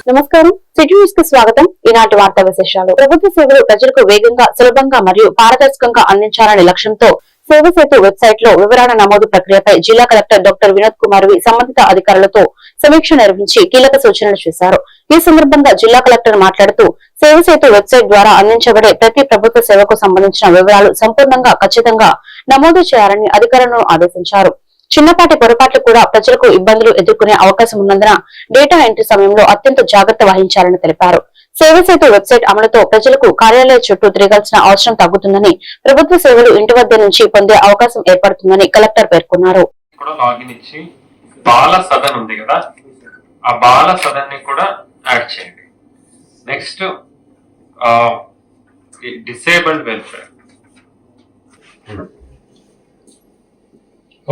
నమస్కారం, city news కు స్వాగతం. ఈనాటి వార్తా విశేషాలు. ప్రభుత్వ సేవలు ప్రజలకు వేగంగా, సులభంగా మరియు పారదర్శకంగా అందించాలనే లక్ష్యంతో సేవ సేతు వెబ్సైట్ లో వివరాల నమోదు ప్రక్రియపై జిల్లా కలెక్టర్ డాక్టర్ వినోద్ కుమార్ సంబంధిత అధికారులతో సమీక్ష నిర్వహించి కీలక సూచనలు చేశారు. ఈ సందర్భంగా జిల్లా కలెక్టర్ మాట్లాడుతూ సేవ సేతు వెబ్సైట్ ద్వారా అందించబడే ప్రతి ప్రభుత్వ సేవకు సంబంధించిన వివరాలు సంపూర్ణంగా, ఖచ్చితంగా నమోదు చేయాలని అధికారులను ఆదేశించారు. చిన్నపాటి పొరపాట్లు కూడా ప్రజలకు ఇబ్బందులు ఎదుర్కొనే అవకాశం ఉన్నందున డేటా ఎంట్రీ సమయంలో అత్యంత జాగ్రత్త వహించాలని తెలిపారు. సేవ సేతు వెబ్సైట్ అమలుతో ప్రజలకు కార్యాలయ చుట్టూ తిరగాల్సిన అవసరం తగ్గుతుందని, ప్రభుత్వ సేవలు ఇంటి వద్ద నుంచి పొందే అవకాశం ఏర్పడుతుందని కలెక్టర్ పేర్కొన్నారు.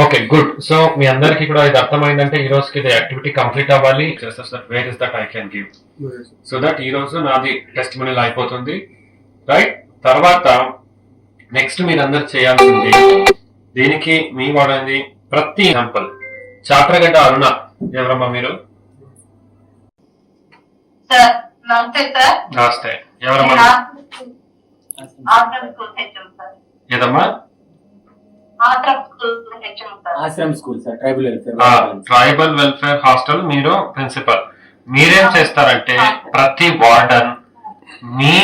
Okay, good. సో మీ అందరికి కూడా ఇది అర్థమైందంటే ఈ రోజుకి ఇది యాక్టివిటీ కంప్లీట్ అవ్వాలి. Where is that I can give so that ఈ రోజు నాది టెస్టిమోనియల్ అయిపోతుంది, రైట్? తర్వాత నెక్స్ట్ మీరు అందరు చేయాల్సింది దీనికి మీ వాడండి ప్రతి ఎగ్జాంపుల్. చాట్రగడ్డ అరుణ ఎవరమ్మా మీరు? నమస్తే. ఎవరమ్మా? ఏదమ్మా? Tribal welfare hostel. మీరు ప్రిన్సిపల్. మీరేం చేస్తారంటే ప్రతి వార్డన్ మీ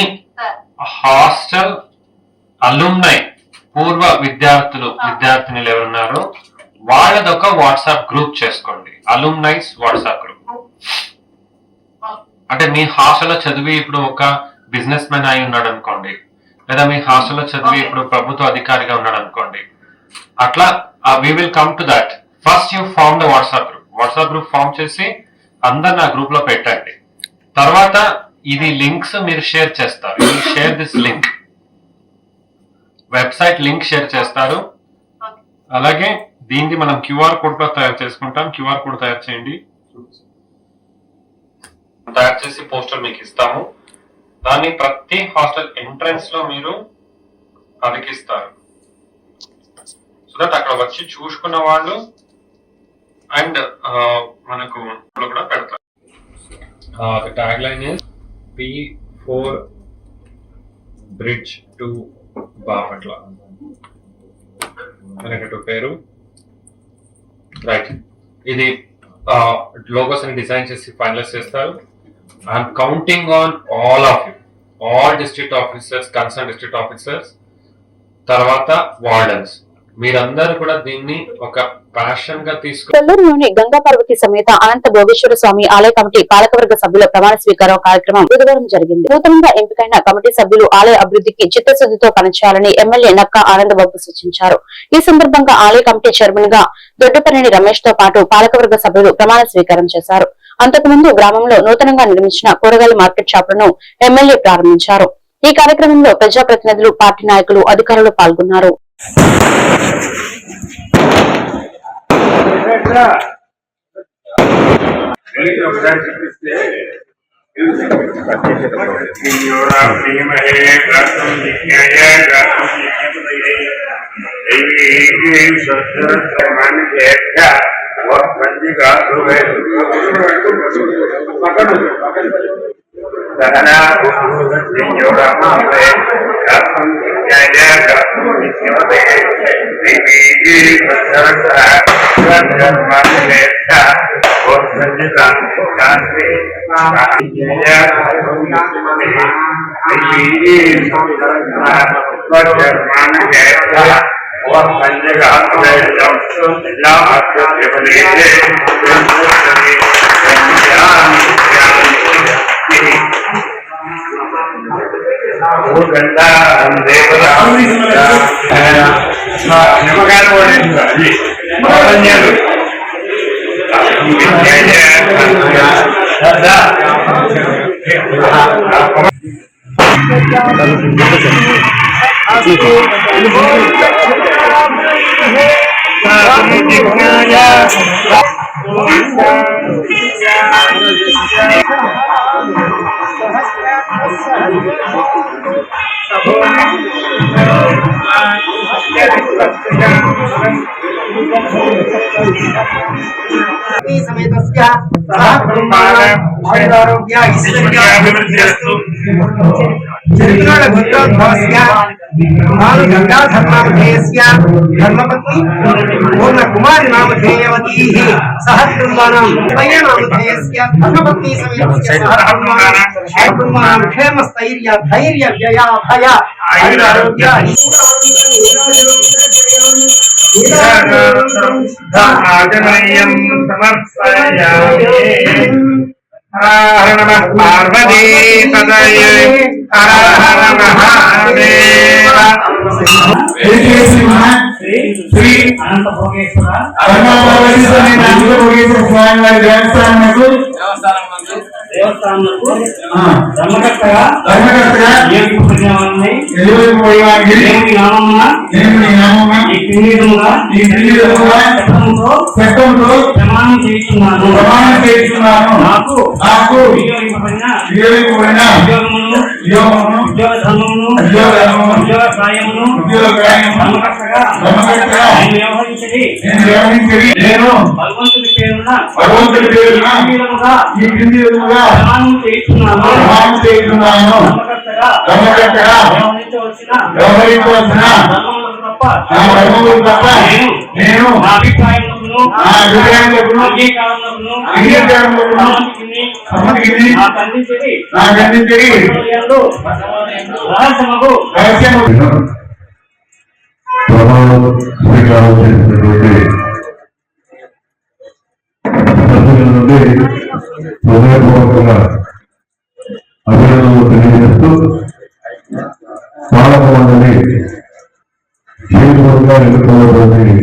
హాస్టల్ అలుమ్నై పూర్వ విద్యార్థినులు ఎవరున్నారో వాళ్ళదొక వాట్సాప్ గ్రూప్ చేసుకోండి. అలుమ్నైస్ వాట్సాప్ గ్రూప్. అంటే మీ హాస్టల్లో చదివి ఇప్పుడు ఒక బిజినెస్ మ్యాన్ అయి ఉన్నాడు అనుకోండి, లేదా మీ హాస్టల్లో చదివి ఇప్పుడు ప్రభుత్వ అధికారిగా ఉన్నాడు అనుకోండి. అట్లా we will come to that. First you form the WhatsApp group form చేసి అందరు నా గ్రూప్ లో పెట్టండి. తర్వాత ఇది లింక్స్ మీరు షేర్ చేస్తారు. You share this link, website link share చేస్తారు. అలాగే దీన్ని మనం క్యూఆర్ కోడ్ లో తయారు చేసుకుంటాం. క్యూఆర్ కోడ్ తయారు చేయండి. తయారు చేసి పోస్టర్ మీకు ఇస్తాము. దాన్ని ప్రతి హాస్టల్ ఎంట్రన్స్ లో మీరు అతికిస్తారు. సో దట్ అక్కడ వచ్చి చూసుకున్న వాళ్ళు అండ్ మనకు కూడా పెడతారు. Tag line is P4 bridge to Bapatla అనేటట్టు పేరు, రైట్? ఇది లోగోస్ అని డిజైన్ చేసి ఫైనలైజ్ చేస్తారు. I'm counting on all of you, all district officers, concern district officers, తర్వాత వార్డన్స్, మీరందరూ కూడా దీన్ని ఒక ప్యాషన్ గా తీసుకుని కొల్లూరులోని గంగా పార్వతి సమేత అనంత భోగేశ్వర స్వామి ఆలయ కమిటీ పాలకవర్గ సభ్యుల ప్రమాణ స్వీకారం కార్యక్రమం బుధవారం జరిగింది. నూతనంగా ఎంపికైన కమిటీ సభ్యులు ఆలయ అభివృద్ధికి చిత్తశుద్ధితో పనిచేయాలని ఎమ్మెల్యే నక్కా ఆనందబాబు సూచించారు. ఈ సందర్భంగా ఆలయ కమిటీ చైర్మన్ గా దొడ్డపనేని రమేష్ తో పాటు పాలకవర్గ సభ్యులు ప్రమాణ స్వీకారం చేశారు. అంతకుముందు గ్రామంలో నూతనంగా నిర్మించిన కూరగాయల మార్కెట్ షాపులను ఎమ్మెల్యే ప్రారంభించారు. ఈ కార్యక్రమంలో ప్రజాప్రతినిధులు, పార్టీ నాయకులు, అధికారులు పాల్గొన్నారు. ధర్మపత్नी समेतस्य सह कुटुम्बानारोग्य ऐश्वर्याभिवृद्धिरस्तु चरित्राण गोत्रोद्भवस्य भानु गंगाधर नामधेयस्य धर्मपत्नी पूर्ण कुमारी नामधेयवतीः सह कुटुम्बानां उभय नामधेयस्य धर्मपत्नी समेतस्य सह कुटुम्बानां क्षेमस्थैर्य धैर्य व्यया भय आयुरारोग्य आजनयं समर्पयामि। हर नमः पार्वती तनये हर हर महादेव। శ్రీ అనంత భోగేశ్వర స్వామి వారి దేవస్థానములకు ధర్మకర్తగా ప్రమాణం చేస్తున్నాను నాకు ఉద్యోగ ధర్మమును ఉద్యోగ ప్రాయమును నేను భగవంతుడి పేరున ఈ క్రింది విధముగా ప్రమాణం చేస్తున్నాను ధర్మకర్తగా వ్యవహరించవలసిన ధర్మములు తప్ప నేను నా అభిప్రాయములను అంగీకారములను సమ్మతికి నాకు అందించేది రహస్యము ప్రమాణం స్వీకారం చేసినటువంటి సభ్యుల నుండి హృదయపూర్వకంగా అభినందనలు తెలియజేస్తూ పాలక మండలి జీవితంగా ఎన్నుకున్నటువంటి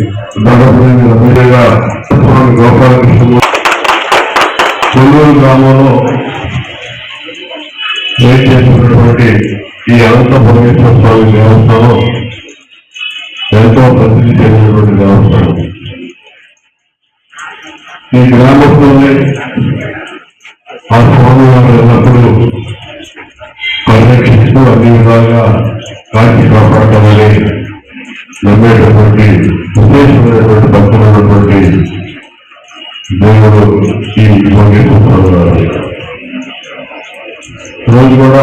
ధనపురి ఎమ్మెల్యేగా స్వామి గోపాలకృష్ణ కొల్లూరు గ్రామంలో చేసినటువంటి ఈ అనంత భువనేశ్వర స్వామి దేవస్థానం ఎంతో ప్రసిద్ధి చెందినటువంటి దేవస్థానం. ఈ గ్రామంలోనే ఆ స్వామి వారు ఎల్లప్పుడూ పరిరక్షిస్తూ అన్ని విధాలుగా కాచి కాపాడమని నమ్మేటటువంటి విశేషమైనటువంటి భక్తులైనటువంటి దేవుడు ఈ భోగేశ్వర రోజు కూడా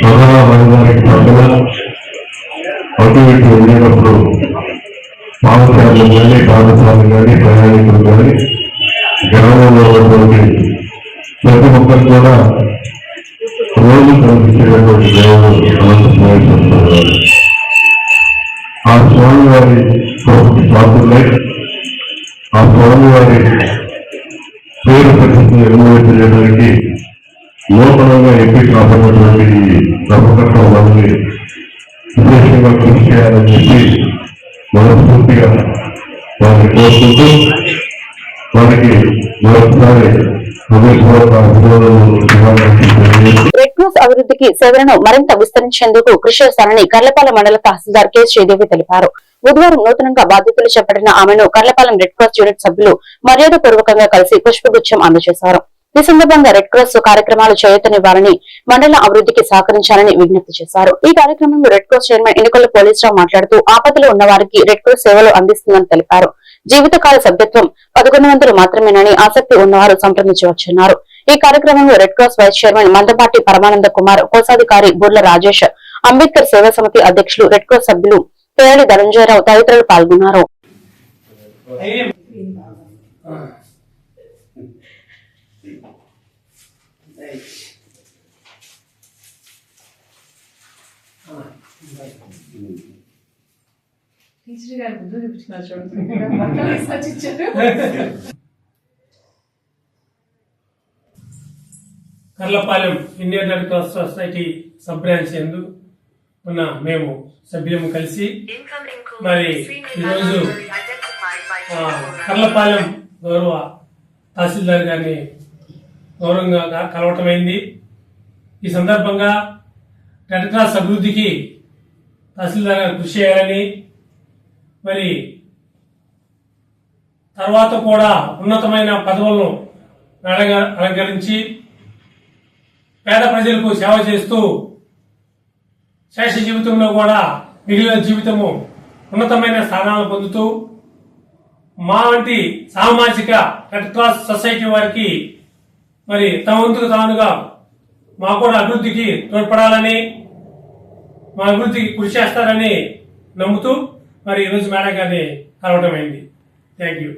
ప్రధాన రంగానికి పక్కన అటు ఇటు వెళ్ళేటప్పుడు పాఠశాలలు కానీ ప్రయాణికులు కానీ గ్రామంలో ఉన్నటువంటి ప్రతి ఒక్కరు కూడా రోజు కనిపించేటటువంటి దేవుడు అనంత స్వామి. ఆ స్వామి వారి పాత్రలే ఆ స్వామి వారి పేరు ప్రసిద్ధిని ఎన్నువేయడానికి నూతనంగా ఎంపిక కాబడినటువంటి ధర్మకర్త వారిని విశేషంగా కృషి చేయాలని చెప్పి మనస్ఫూర్తిగా వారిని కోరుకుంటూ వారికి మరొకసారి రెడ్ క్రాస్ అభివృద్ధికి సేవలను మరింత విస్తరించేందుకు కృషి చేస్తానని కర్లపాలెం మండల తహసీల్దార్ కె శ్రీదేవి తెలిపారు. బుధవారం నూతనంగా బాధ్యతలు చేపట్టిన ఆమెను కర్లపాలెం రెడ్ క్రాస్ యూనిట్ సభ్యులు మర్యాద పూర్వకంగా కలిసి పుష్పగుచ్చం అందజేశారు. ఈ సందర్భంగా రెడ్ క్రాస్ కార్యక్రమాలు చేయూతనివ్వాలని మండల అభివృద్ధికి సహకరించాలని విజ్ఞప్తి చేశారు. ఈ కార్యక్రమంలో రెడ్ క్రాస్ చైర్మన్ ఎన్నికల పోలీసురావు మాట్లాడుతూ ఆపదలో ఉన్న వారికి రెడ్ క్రాస్ సేవలు అందిస్తుందని తెలిపారు. జీవితకాల సభ్యత్వం 1100 మాత్రమేనని ఆసక్తి ఉన్నవారు సంప్రదించవచ్చన్నారు. ఈ కార్యక్రమంలో రెడ్ క్రాస్ వైస్ చైర్మన్ మందపాటి పరమానంద కుమార్, కోశాధికారి బుర్ల రాజేష్, అంబేద్కర్ సేవా సమితి అధ్యక్షులు రెడ్ క్రాస్ సభ్యులు పేయాలి ధనంజయరావు తదితరులు పాల్గొన్నారు. టీచర్ గారు ముందు చూపించినారు చూడండి. Karlapalem Indian red cross society sub branch యందు ఉన్న మేము సభ్యులము కలిసి మరి ఈరోజు కర్లపాలెం గౌరవ తహసీల్దార్ గారిని గౌరవంగా కలవటమైంది. ఈ సందర్భంగా రెడ్ క్రాస్ అభివృద్ధికి తహసీల్దార్ గారు కృషి చేయాలని, మరి తర్వాత కూడా ఉన్నతమైన పదవులను అలంకరించి పేద ప్రజలకు సేవ చేస్తూ శేష జీవితంలో కూడా మిగిలిన జీవితము ఉన్నతమైన స్థానాలు పొందుతూ మా వంటి సామాజిక రెడ్ క్రాస్ సొసైటీ వారికి మరి తమ వంతుకు తానుగా మా కూడా అభివృద్ధికి తోడ్పడాలని మా అభివృద్ధికి కృషి చేస్తారని నమ్ముతూ మరి ఈరోజు మేడం గారిని కలవటమైంది. Thank you.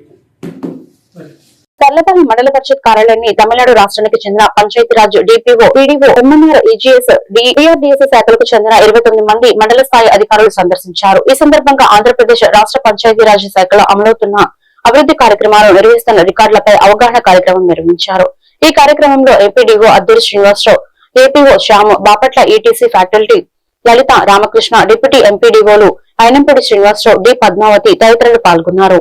తర్లపల్లి మండల పరిషత్ కార్యాలయాన్ని తమిళనాడు రాష్ట్రానికి చెందిన పంచాయతీరాజ్ డిపిఓ, పిడిఓ, ఎంఎన్ఆర్, ఈజీఎస్, డిఆర్డీఎస్ శాఖలకు చెందిన 29 మంది మండల స్థాయి అధికారులు సందర్శించారు. ఈ సందర్భంగా ఆంధ్రప్రదేశ్ రాష్ట్ర పంచాయతీరాజ్ శాఖలో అమలవుతున్న అభివృద్ధి కార్యక్రమాలు నిర్వహిస్తున్న రికార్డులపై అవగాహన కార్యక్రమం నిర్వహించారు. ఈ కార్యక్రమంలో APDO Adduri Srinivasarao, APO Shyamu, Bapatla ETC faculty Lalitha, Ramakrishna, deputy ఎంపీడీఓలు అయినంపూడి శ్రీనివాసరావు, డి పద్మావతి తదితరులు పాల్గొన్నారు.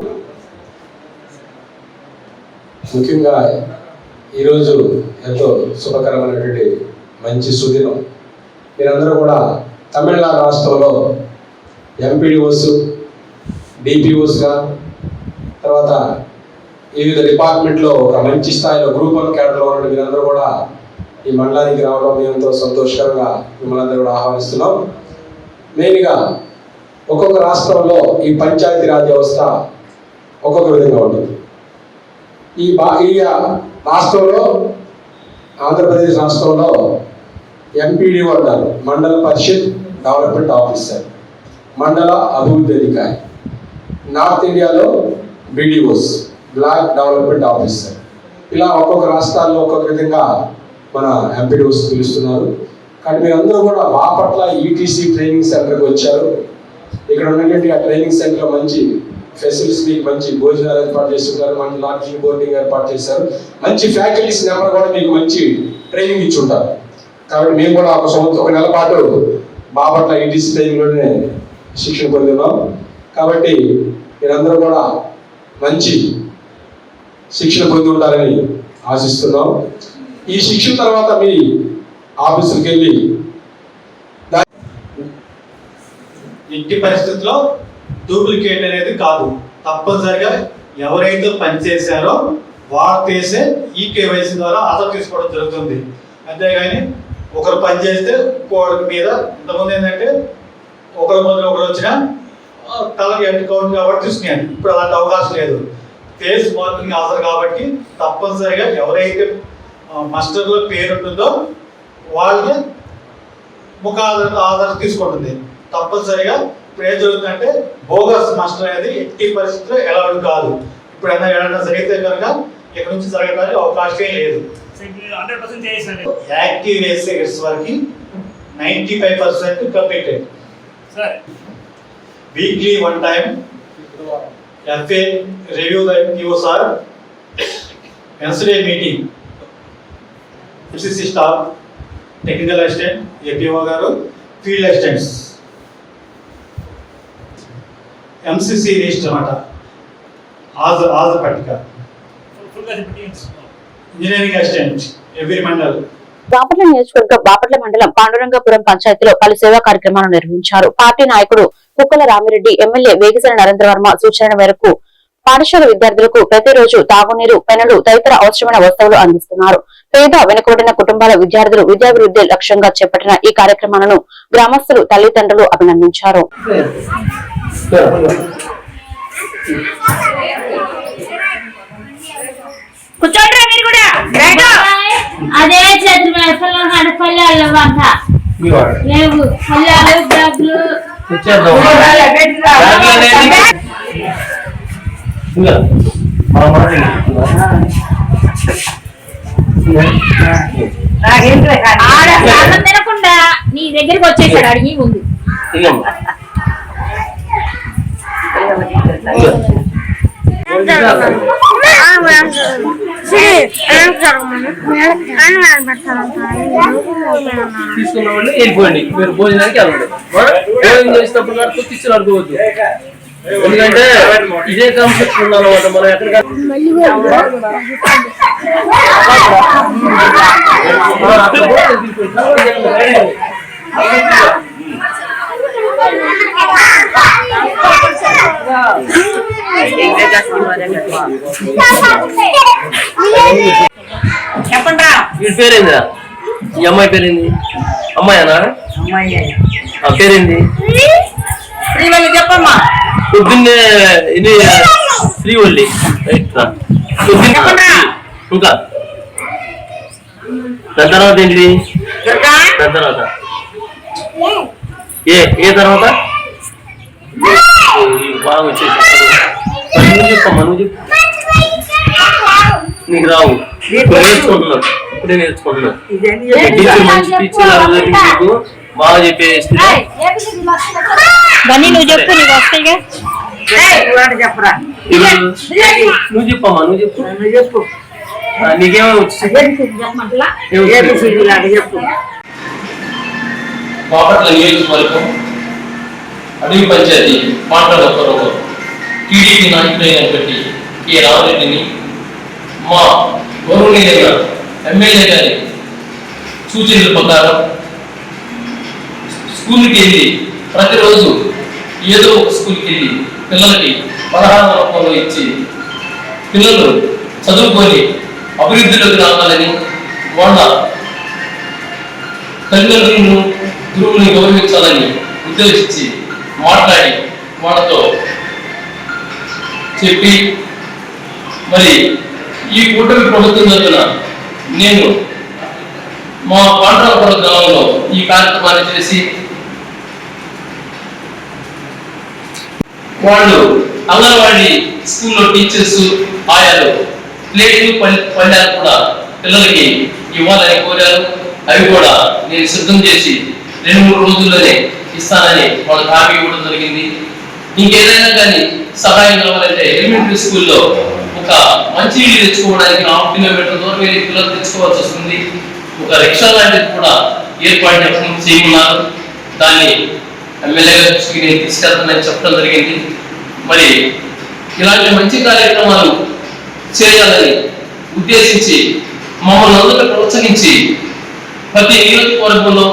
ముఖ్యంగా ఈరోజు ఎంతో శుభకరమైనటువంటి మంచి సుదినం. మీరందరూ కూడా తమిళనాడు రాష్ట్రంలో ఎంపీడీఓస్, డిపిఓస్గా, తర్వాత వివిధ డిపార్ట్మెంట్లో ఒక మంచి స్థాయిలో గ్రూప్ 1 క్యాడర్లో ఉన్న మీరందరూ కూడా ఈ మండలానికి రావడం మేము ఎంతో సంతోషకరంగా మిమ్మల్ని అందరూ కూడా ఆహ్వానిస్తున్నాం. మెయిన్గా ఒక్కొక్క రాష్ట్రంలో ఈ పంచాయతీరాజ్ వ్యవస్థ ఒక్కొక్క విధంగా ఉంటుంది. ఈ రాష్ట్రంలో, ఆంధ్రప్రదేశ్ రాష్ట్రంలో ఎంపీడీఓ అంటారు, మండల పరిషత్ డెవలప్మెంట్ ఆఫీసర్, మండల అభివృద్ధి అధికారి. నార్త్ ఇండియాలో బీడీఓస్, బ్లాక్ డెవలప్మెంట్ ఆఫీసర్. ఇలా ఒక్కొక్క రాష్ట్రాల్లో ఒక్కొక్క విధంగా మన ఎంపీడీఓస్ పిలుస్తున్నారు. కానీ మీరందరూ కూడా బాపట్ల ఈటీసీ ట్రైనింగ్ సెంటర్కి వచ్చారు. ఇక్కడ ఉన్నటువంటి ఆ ట్రైనింగ్ సెంటర్లో మంచి ఫెసిలిటీస్, మీకు మంచి భోజనాలు ఏర్పాటు చేస్తున్నారు, మంచి లాడ్జింగ్, బోర్డింగ్ ఏర్పాటు చేశారు. మంచి ఫ్యాకల్టీస్ నెంబర్ కూడా మీకు మంచి ట్రైనింగ్ ఇచ్చి ఉంటారు. కాబట్టి మేము కూడా ఒక నెల పాటు బాపట్ల ఈటీసీ ట్రైనింగ్లోనే శిక్షణ పొందున్నాం. కాబట్టి మీరందరూ కూడా మంచి శిక్షణ పొంది ఉంటారని ఆశిస్తున్నాం. ఈ శిక్షణ తర్వాత మీ ఆఫీసులకు వెళ్ళి ఇంటి పరిస్థితుల్లో డూప్లికేట్ అనేది కాదు, తప్పనిసరిగా ఎవరైతే పనిచేశారో వారు చేసే ఈ కేవైసీ ద్వారా ఆధార్ తీసుకోవడం జరుగుతుంది. అంతేగాని ఒకరు పని చేస్తే ఇంకోటి మీద ఇంతకుముందు ఏంటంటే ఒకరి మొదలు ఒకరు వచ్చినా తలకి కౌంట్ కాబట్టి తీసుకున్నాను. ఇప్పుడు అలాంటి అవకాశం లేదు. ఫేస్ మార్కింగ్ ఆధార్ కాబట్టి తప్పనిసరిగా ఎవరైతే మాస్టర్లో పేరు ఉంటుందో వాళ్ళని ముఖ ఆధార్ తీసుకుంటుంది. తప్పనిసరిగా ఇప్పుడు ఏం జరుగుతుందంటే బోగస్ మాస్టర్ అనేది ఎట్టి పరిస్థితుల్లో అలౌడ్ కాదు. ఇప్పుడు ఏదైనా జరిగితే కనుక ఇక్కడ నుంచి జరగడానికి అవకాశమే లేదు. 100% యాక్టివ్ వేసేస్ వరకు 95% completed. Weekly 1 time FA review the QSR, Wednesday meeting, FCC staff, technical assistant, APO garu, field assistants, MCC list anamata, as patika, engineering assistant, every mandal. Bapatla నియోజకవర్గం బాపట్ల మండలం పాండురంగపురం పంచాయతీలో పలు సేవా కార్యక్రమాలు నిర్వహించారు. పార్టీ నాయకుడు కుక్కల రామిరెడ్డి, ఎమ్మెల్యే వేగిసల నరేంద్రవర్మ సూచన మేరకు పాఠశాల విద్యార్థులకు ప్రతిరోజు తాగునీరు, పెన్నులు తదితర అవసరమైన వస్తువులు అందిస్తున్నారు. పేద వెనుకబడిన కుటుంబాల విద్యార్థులు విద్యాభివృద్ధి లక్ష్యంగా చేపట్టిన ఈ కార్యక్రమాలను గ్రామస్తులు, తల్లిదండ్రులు అభినందించారు. అదే చేతులు పల్లె అల్లవంట లేవు పల్లెలు బ్యాగులు తినకుండా నీ దగ్గరికి వచ్చేసాడు అడిగి ముందు. తీసుకున్న వాళ్ళు వెళ్ళిపోండి, మీరు భోజనానికి వెళ్ళండి. భోజనం చేసినప్పుడు కూర్చొని అడుకోవద్దు, ఎందుకంటే ఇదే కాన్సెప్ట్ ఉండాలన్నమాట. మనం ఎక్కడికైనా చెప్పండి. వీడి పేరేందా? ఈ అమ్మాయి పేరేంది? అమ్మాయినా? పేరేంది? చెప్పమ్మా. పొద్దున్నే ఇది ఫ్రీ ఓన్లీ రైట్ ఇంకా దాని తర్వాత ఏంటిది దాని తర్వాత ఏ తర్వాత బాగా వచ్చేసి నువ్వు చెప్పమ్మా నువ్వు చెప్పు నీకు రావు నేర్చుకుంటున్నావు ఇప్పుడే నేర్చుకుంటున్నావు టీచర్ మంచి టీచర్ నీకు బాగా చెప్పేసి నువ్వు చెప్పు నీకు వస్తాయిగా నువ్వు చెప్పమ్మా నువ్వు చెప్పు నీకేమో బాపట్ల నియోజకవర్గం అడవి పంచాయతీ మాట్లాడకూడదు టీడీపీ నాయకులైనటువంటి కె రామరెడ్డిని మా గౌరవనీయులైన ఎమ్మెల్యే గారి సూచనల ప్రకారం స్కూల్కి వెళ్ళి ప్రతిరోజు ఏదో ఒక స్కూల్కి వెళ్ళి పిల్లలకి పలహారం రూపంలో ఇచ్చి పిల్లలు చదువుకొని అభివృద్ధిలోకి రావాలని వాళ్ళ తల్లిదండ్రులను గురువులను గౌరవించాలని ఉద్దేశించి మాట్లాడి వాళ్ళతో చెప్పి మరి ఈ కూటమి ప్రభుత్వం తరఫున నేను మా పాండ్రాపురం గ్రామంలో ఈ కార్యక్రమాన్ని చేసి వాళ్ళు అంగన్వాడీ స్కూల్లో టీచర్స్ ఆయాలు ప్లేట్లు పళ్ళాలు కూడా పిల్లలకి ఇవ్వాలని కోరారు. అవి కూడా నేను సిద్ధం చేసి 2-3 రోజుల్లోనే ఇస్తానని వాళ్ళకి హామీ ఇవ్వడం జరిగింది. ఇంకేదైనా కానీ సహాయం కావాలంటే ఎలిమెంటరీ స్కూల్లో ఒక మంచి నీళ్ళు తెచ్చుకోవడానికి 1/2 కిలోమీటర్ దూరం వెళ్ళి పిల్లలు తెచ్చుకోవాల్సి వస్తుంది. ఒక రిక్షా లాంటిది కూడా ఏర్పాటు చేయమన్నారు. దాన్ని ఎమ్మెల్యే గారి దృష్టికి నేను తీసుకెళ్తానని చెప్పడం జరిగింది. మరి ఇలాంటి మంచి కార్యక్రమాలు చేయాలని ఉద్దేశించి మమ్మల్ని అందరూ ప్రోత్సహించి ప్రతి నియోజకవర్గంలో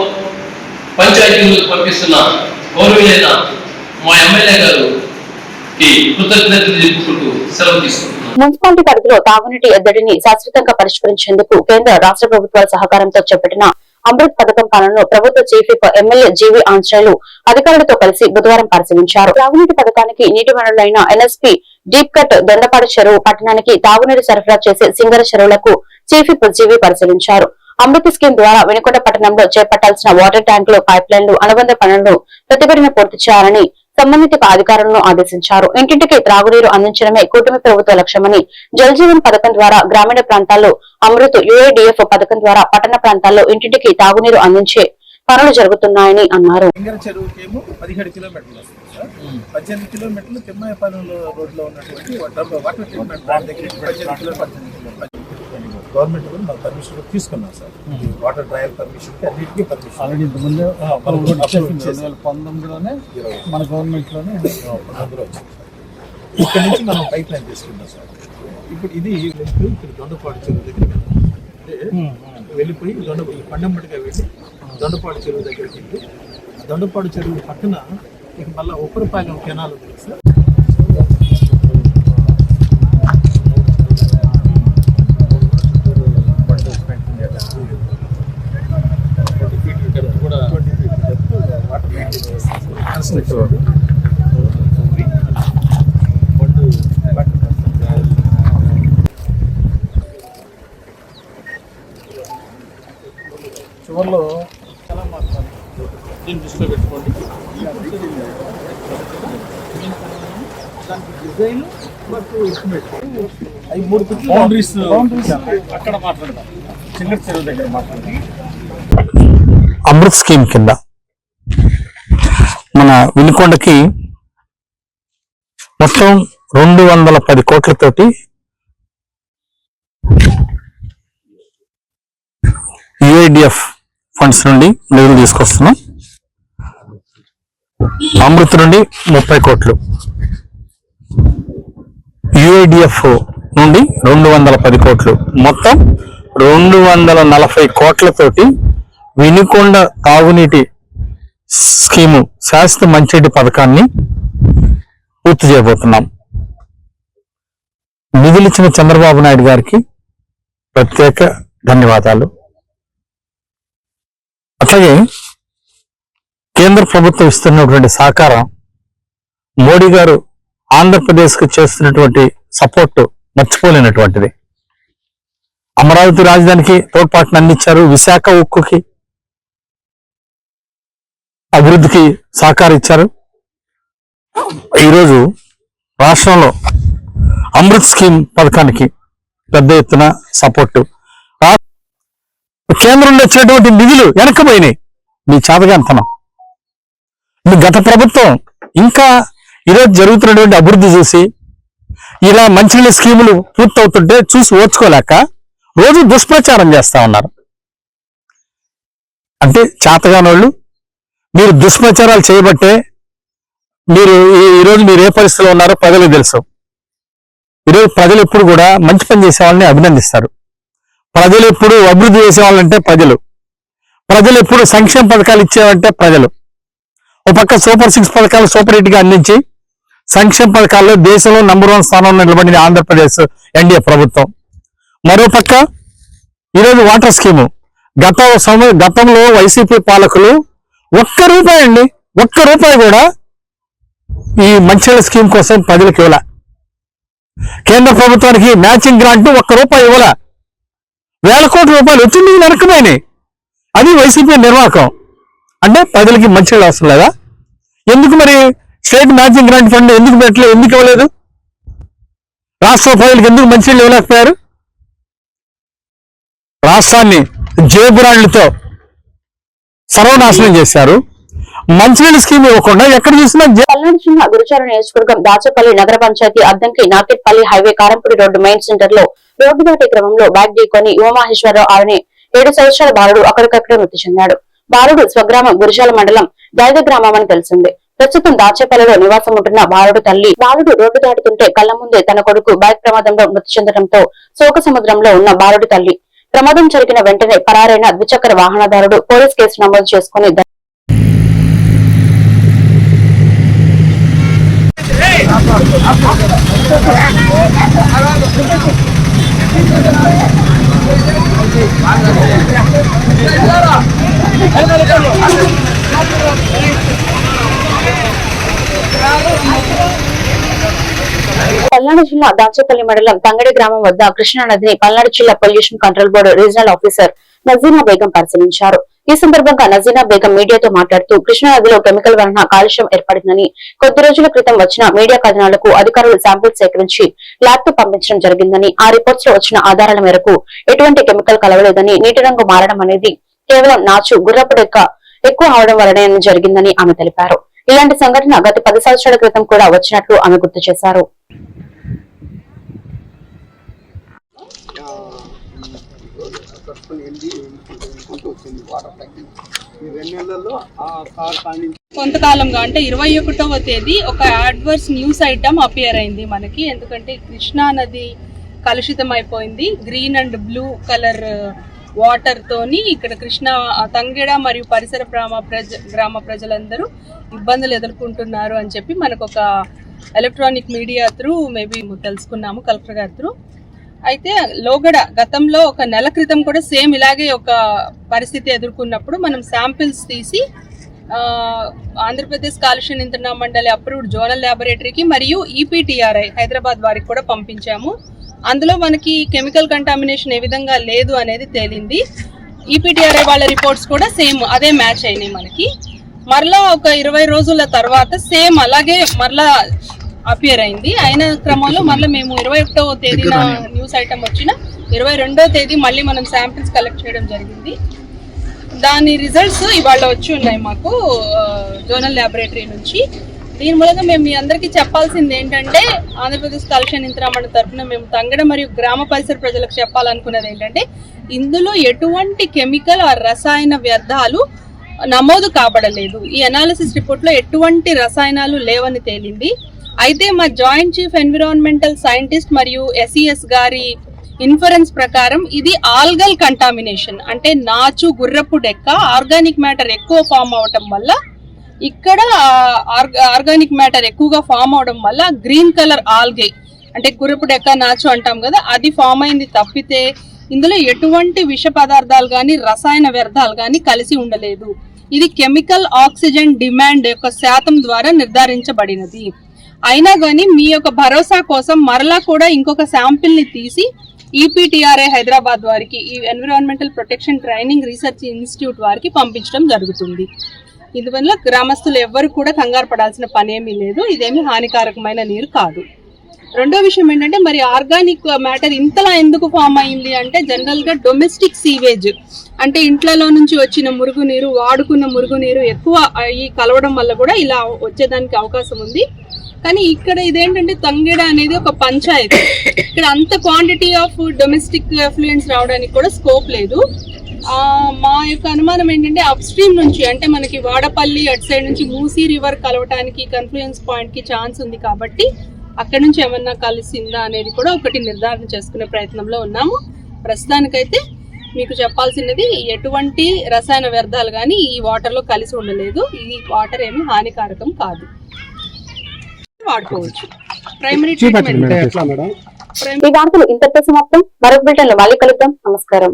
పంచాయతీలకు పంపిస్తున్న గౌరవీయులైన మా ఎమ్మెల్యే గారు కృతజ్ఞతలు చెప్పుకుంటూ సెలవు తీసుకుంటున్నాను. మున్సిపాలిటీ పరిధిలో తాగునీటి ఎద్దడిని శాశ్వతంగా పరిష్కరించేందుకు కేంద్ర రాష్ట్ర ప్రభుత్వాల సహకారంతో చేపట్టిన అమృత్ పథకం పనులను ప్రభుత్వ chief whip MLA GV Anjaneyulu అధికారులతో కలిసి బుధవారం పరిశీలించారు. తాగునీటి పథకానికి నీటి వనరులైన ఎన్ఎస్పీ డీప్ కట్ దొండపాడు చెరువు పట్టణానికి తాగునీరు సరఫరా చేసే సింగర చెరువులకు చీఫ్ విప్ జీవీ పరిశీలించారు. అమృత్ స్కీమ్ ద్వారా వెనుకొండ పట్టణంలో చేపట్టాల్సిన వాటర్ ట్యాంకులు పైప్ లైన్లు అనుబంధ పనులను ప్రతిభటన పూర్తి చేయాలని సంబంధిత అధికారులను ఆదేశించారు. ఇంటింటికి త్రాగునీరు అందించడమే కూటమి ప్రభుత్వ లక్ష్యమని జల్ జీవన్ పథకం ద్వారా గ్రామీణ ప్రాంతాల్లో అమృత్ యుఐడిఎఫ్ పథకం ద్వారా పట్టణ ప్రాంతాల్లో ఇంటింటికి తాగునీరు అందించే పనులు జరుగుతున్నాయని అన్నారు. 17 కిలోమీటర్లు వస్తుంది సార్. 18 కిలోమీటర్లు తిమ్మాయపాలెం రోడ్లో ఉన్నటువంటి వాటర్ ట్రీట్మెంట్ ప్లాంట్ దగ్గర 18 కిలోమీటర్లు గవర్నమెంట్ కూడా మాకు పర్మిషన్ తీసుకున్నాం సార్. వాటర్ ట్రయల్ పర్మిషన్ అన్నిటికీ పర్మిషన్ ఆల్రెడీ ఇంతకుముందు 2019లోనే మన గవర్నమెంట్లోనే అందులో వచ్చింది. ఇక్కడ నుంచి మనం పైప్ లైన్ తీసుకున్నాం సార్. ఇప్పుడు ఇది ఇక్కడ దొండపాడు చెరువు దగ్గర వెళ్ళిపోయి పండంబడిగా వెళ్ళి దొండపాడు చెరువు దగ్గరికి వెళ్ళి దొండపాడు చెరువు పక్కన ఇక మళ్ళీ ఉప్పరపాలెం కెనాల్ ఉంది సార్. చివరిలో చాలా మాట్లాడాలి. దీన్ని దృష్టిలో పెట్టుకోండి. దానికి డిజైన్ మరియు ఎస్టిమేట్ అవి 3 ఫీట్లు బౌండరీస్ అక్కడ మాట్లాడదాం. చిన్న చెరువు దగ్గర మాట్లాడదాం. అమృత్ స్కీమ్ కింద మన వినుకొండకి మొత్తం 210 కోట్లతోటి యుఐడిఎఫ్ ఫండ్స్ నుండి నిధులు తీసుకొస్తున్నాం. అమృత్ నుండి 30 కోట్లు, యుఐడిఎఫ్ నుండి 210 కోట్లు, మొత్తం 240 కోట్లతోటి వినుకొండ తాగునీటి స్కీము శాశ్వత మంచినీటి పథకాన్ని పూర్తి చేయబోతున్నాం. నిధులిచ్చిన చంద్రబాబు నాయుడు గారికి ప్రత్యేక ధన్యవాదాలు. అట్లాగే కేంద్ర ప్రభుత్వం ఇస్తున్నటువంటి సహకారం మోడీ గారు ఆంధ్రప్రదేశ్ కు చేస్తున్నటువంటి సపోర్ట్ మర్చిపోలేనటువంటిది. అమరావతి రాజధానికి తోడ్పాటును అందించారు, విశాఖ ఉక్కుకి అభివృద్ధికి సహకరించారు. ఈరోజు రాష్ట్రంలో అమృత్ స్కీమ్ పథకానికి పెద్ద ఎత్తున సపోర్టు. కేంద్రంలో వచ్చినటువంటి నిధులు వెనక్కిపోయినాయి. మీ చేతగాంతనం. మీ గత ప్రభుత్వం ఇంకా ఈరోజు జరుగుతున్నటువంటి అభివృద్ధి చూసి ఇలా మంచినీళ్ళ స్కీములు పూర్తవుతుంటే చూసి ఓర్చుకోలేక రోజు దుష్ప్రచారం చేస్తా ఉన్నారు. అంటే చేతగానోళ్ళు మీరు దుష్ప్రచారాలు చేయబట్టే ఈరోజు మీరు ఏ పరిస్థితిలో ఉన్నారో ప్రజలకు తెలుసు. ఈరోజు ప్రజలు ఎప్పుడు కూడా మంచి పని చేసే వాళ్ళని అభినందిస్తారు. ప్రజలు ఎప్పుడు అభివృద్ధి చేసే వాళ్ళంటే ప్రజలు ఎప్పుడు సంక్షేమ పథకాలు ఇచ్చేవంటే ప్రజలు. ఒక పక్క సూపర్ 6 పథకాలు సూపర్ 8 గా అందించి సంక్షేమ పథకాల్లో దేశంలో నంబర్ 1 స్థానంలో నిలబడిన ఆంధ్రప్రదేశ్ ఎన్డీఏ ప్రభుత్వం. మరోపక్క ఈరోజు వాటర్ స్కీము గతంలో వైసీపీ పాలకులు ఒక్క రూపాయి కూడా ఈ మంచినీళ్ళ స్కీమ్ కోసం ప్రజలకు ఇవ్వాల. కేంద్ర ప్రభుత్వానికి మ్యాచింగ్ గ్రాంట్ ₹1 ఇవ్వాల. వేల కోట్ల రూపాయలు వచ్చింది వెనక్కిపోయినాయి. అది వైసీపీ నిర్వాహకం. అంటే ప్రజలకి మంచినీళ్ళు అవసరం లేదా? ఎందుకు మరి స్టేట్ మ్యాచింగ్ గ్రాంట్ ఫండ్ ఎందుకు పెట్టలేదు, ఎందుకు ఇవ్వలేదు? రాష్ట్ర ప్రజలకు ఎందుకు మంచినీళ్ళు ఇవ్వలేకపోయారు? రాష్ట్రాన్ని జేబురాళ్లతో సర్వనాశనం చేశారు. మంచినీళ్ళ స్కీమ్ ఇవ్వకుండా ఎక్కడ చూసినా. పల్నాడు జిల్లా గురుచారం నియోజకవర్గం దాచపల్లి నగర panchayat Addanki Narketpally highway Karempudi road main center లో రోడ్డు దాటే క్రమంలో బ్యాగ్ ఢీకొని ఉమామహేశ్వరరావు అనే 7 సంవత్సరాల బాలుడు అక్కడికక్కడే మృతి చెందాడు. బాలుడు స్వగ్రామం గురిజాల మండలం దైద గ్రామం అని తెలిసింది. ప్రస్తుతం దాచేపల్లిలో నివాసం ఉంటున్న బాలుడు తల్లి బాలుడు రోడ్డు దాటుతుంటే కళ్ల ముందే తన కొడుకు బైక్ ప్రమాదంలో మృతి చెందడంతో శోక సముద్రంలో ఉన్న బాలుడి తల్లి ప్రమాదం జరిగిన వెంటనే పరారైన ద్విచక్ర వాహనదారుడు పోలీస్ కేసు నమోదు చేసుకుని పల్నాడు జిల్లా దాచేపల్లి మండలం తంగడి గ్రామం వద్ద కృష్ణా నదిని పల్నాడు జిల్లా pollution control board regional officer Nazeena Begum పరిశీలించారు. ఈ సందర్భంగా నజీనా బేగం మీడియాతో మాట్లాడుతూ కృష్ణా నదిలో కెమికల్ వలన కాలుష్యం ఏర్పడిందని, కొద్ది రోజుల క్రితం వచ్చిన మీడియా కథనాలకు అధికారులు శాంపిల్స్ సేకరించి ల్యాబ్ కు పంపించడం జరిగిందని, ఆ రిపోర్ట్స్ లో వచ్చిన ఆధారాల మేరకు ఎటువంటి కెమికల్ కలవలేదని, నీటి రంగు మారడం అనేది కేవలం నాచు గుర్రపు డెక్క ఎక్కువ అవడం వలనే జరిగిందని ఆమె తెలిపారు. ఇలాంటి సంఘటన గత 10 సంవత్సరాల క్రితం కూడా వచ్చినట్లు ఆమె గుర్తు చేశారు. కొంతకాలంగా అంటే 21వ తేదీ ఒక అడ్వర్స్ న్యూస్ ఐటమ్ అపియర్ అయింది మనకి. ఎందుకంటే కృష్ణా నది కలుషితం అయిపోయింది. Green and blue colour water తోని ఇక్కడ కృష్ణా తంగెడ మరియు పరిసర గ్రామ ప్రజలందరూ ఇబ్బందులు ఎదుర్కొంటున్నారు అని చెప్పి మనకు ఒక ఎలక్ట్రానిక్ మీడియా త్రూ మేబీ తెలుసుకున్నాము, కలెక్టర్ గారి త్రూ. అయితే లోగడ గతంలో ఒక నెల క్రితం కూడా సేమ్ ఇలాగే ఒక పరిస్థితి ఎదుర్కొన్నప్పుడు మనం శాంపిల్స్ తీసి ఆంధ్రప్రదేశ్ కాలుష్య నియంత్రణ మండలి అప్రూవ్డ్ జోనల్ ల్యాబొరేటరీకి మరియు ఈపీటీఆర్ఐ హైదరాబాద్ వారికి కూడా పంపించాము. అందులో మనకి కెమికల్ కంటామినేషన్ ఏ విధంగా లేదు అనేది తేలింది. ఈపీటీఆర్ఐ వాళ్ళ రిపోర్ట్స్ కూడా సేమ్ అదే మ్యాచ్ అయినాయి మనకి. మరలా ఒక 20 రోజుల తర్వాత సేమ్ అలాగే మరలా అపియర్ అయింది. అయిన క్రమంలో మళ్ళీ మేము 21వ తేదీన న్యూస్ ఐటమ్ వచ్చిన 22వ తేదీ మళ్ళీ మనం శాంపిల్స్ కలెక్ట్ చేయడం జరిగింది. దాని రిజల్ట్స్ ఇవాళ వచ్చి ఉన్నాయి మాకు జోనల్ ల్యాబొరేటరీ నుంచి. దీని మూలంగా మేము మీ అందరికీ చెప్పాల్సింది ఏంటంటే, ఆంధ్రప్రదేశ్ కాలుష్య నియంత్రణ మండలి తరఫున మేము తంగడ మరియు గ్రామ పరిసర ప్రజలకు చెప్పాలనుకున్నది ఏంటంటే, ఇందులో ఎటువంటి కెమికల్ ఆ రసాయన వ్యర్థాలు నమోదు కాబడలేదు. ఈ అనాలిసిస్ రిపోర్ట్ లో ఎటువంటి రసాయనాలు లేవని తేలింది. అయితే మా జాయింట్ చీఫ్ ఎన్విరాన్మెంటల్ సైంటిస్ట్ మరియు ఎస్ఈఎస్ గారి ఇన్ఫరెన్స్ ప్రకారం ఇది ఆల్గల్ కంటామినేషన్, అంటే నాచు గుర్రపు డెక్క ఆర్గానిక్ మ్యాటర్ ఎక్కువ ఫామ్ అవటం వల్ల, ఇక్కడ ఆర్గానిక్ మ్యాటర్ ఎక్కువగా ఫామ్ అవడం వల్ల గ్రీన్ కలర్ ఆల్గే అంటే గుర్రపు డెక్క నాచు అంటాం కదా, అది ఫామ్ అయింది తప్పితే ఇందులో ఎటువంటి విష పదార్థాలు కానీ రసాయన వ్యర్థాలు కానీ కలిసి ఉండలేదు. ఇది కెమికల్ ఆక్సిజన్ డిమాండ్ యొక్క శాతం ద్వారా నిర్ధారించబడినది. అయినా కానీ మీ యొక్క భరోసా కోసం మరలా కూడా ఇంకొక శాంపిల్ ని తీసి ఈపీటీఆర్ఐ హైదరాబాద్ వారికి, ఈ environmental protection training research institute వారికి పంపించడం జరుగుతుంది. ఇందువల్ల గ్రామస్తులు ఎవ్వరు కూడా కంగారు పడాల్సిన పనేమీ లేదు. ఇదేమి హానికారకమైన నీరు కాదు. రెండో విషయం ఏంటంటే, మరి ఆర్గానిక్ మ్యాటర్ ఇంతలా ఎందుకు ఫామ్ అయింది అంటే, జనరల్ గా డొమెస్టిక్ సీవేజ్ అంటే ఇంట్లలో నుంచి వచ్చిన మురుగునీరు, వాడుకున్న మురుగునీరు ఎక్కువ ఈ కలవడం వల్ల కూడా ఇలా వచ్చేదానికి అవకాశం ఉంది. కానీ ఇక్కడ ఇదేంటంటే తంగెడ అనేది ఒక పంచాయతీ, ఇక్కడ అంత క్వాంటిటీ ఆఫ్ డొమెస్టిక్ ఎఫ్లూయెంట్స్ రావడానికి కూడా స్కోప్ లేదు. మా యొక్క అనుమానం ఏంటంటే అప్ స్ట్రీమ్ నుంచి, అంటే మనకి వాడపల్లి అటు సైడ్ నుంచి మూసీ రివర్ కలవటానికి కన్ఫ్లుయెన్స్ పాయింట్ కి ఛాన్స్ ఉంది కాబట్టి అక్కడ నుంచి ఏమన్నా కలిసిందా అనేది కూడా ఒకటి నిర్ధారణ చేసుకునే ప్రయత్నంలో ఉన్నాము. ప్రస్తుతానికైతే మీకు చెప్పాల్సినది, ఎటువంటి రసాయన వ్యర్థాలు కానీ ఈ వాటర్ లో కలిసి ఉండలేదు. ఈ వాటర్ ఏమి హానికారకం కాదు, వాడుకోవచ్చు. Primary treatment. ఈ వార్తలు ఇంతటితో సమాప్తం. మరొక బిల్టన్ లో మళ్ళీ కలుద్దాం. నమస్కారం.